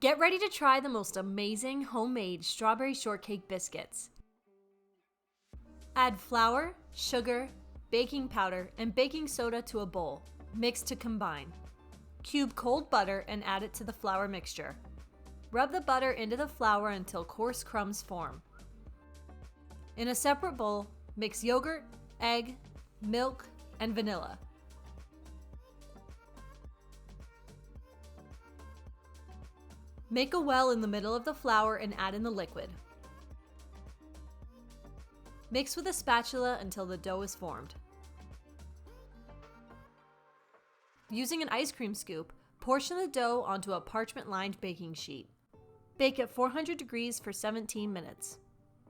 Get ready to try the most amazing homemade strawberry shortcake biscuits. Add flour, sugar, baking powder, and baking soda to a bowl. Mix to combine. Cube cold butter and add it to the flour mixture. Rub the butter into the flour until coarse crumbs form. In a separate bowl, mix yogurt, egg, milk, and vanilla. Make a well in the middle of the flour and add in the liquid. Mix with a spatula until the dough is formed. Using an ice cream scoop, portion the dough onto a parchment-lined baking sheet. Bake at 400 degrees for 17 minutes.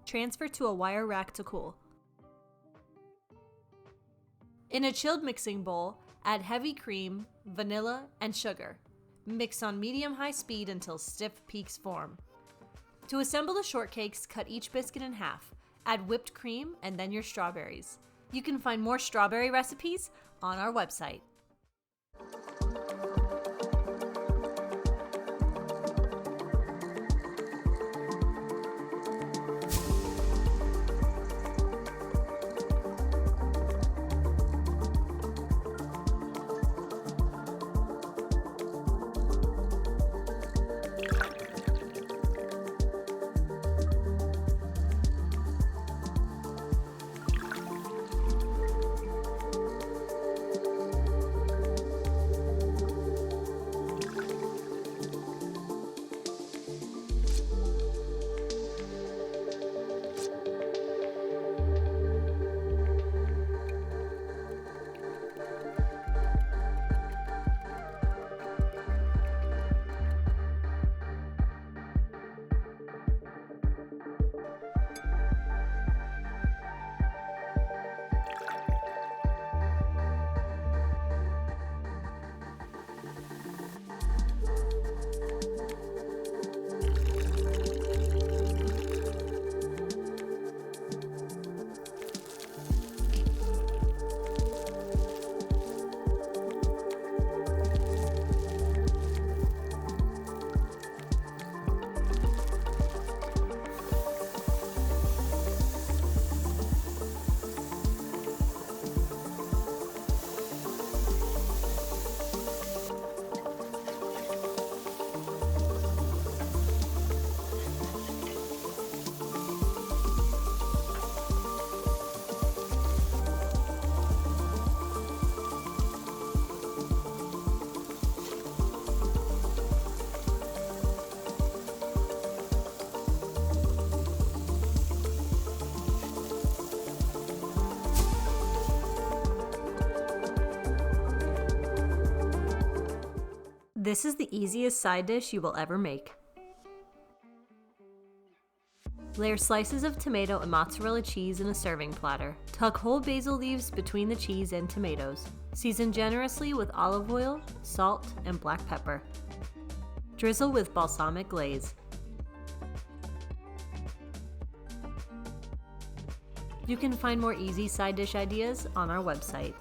Transfer to a wire rack to cool. In a chilled mixing bowl, add heavy cream, vanilla, and sugar. Mix on medium-high speed until stiff peaks form. To assemble the shortcakes, cut each biscuit in half. Add whipped cream and then your strawberries. You can find more strawberry recipes on our website. This is the easiest side dish you will ever make. Layer slices of tomato and mozzarella cheese in a serving platter. Tuck whole basil leaves between the cheese and tomatoes. Season generously with olive oil, salt, and black pepper. Drizzle with balsamic glaze. You can find more easy side dish ideas on our website.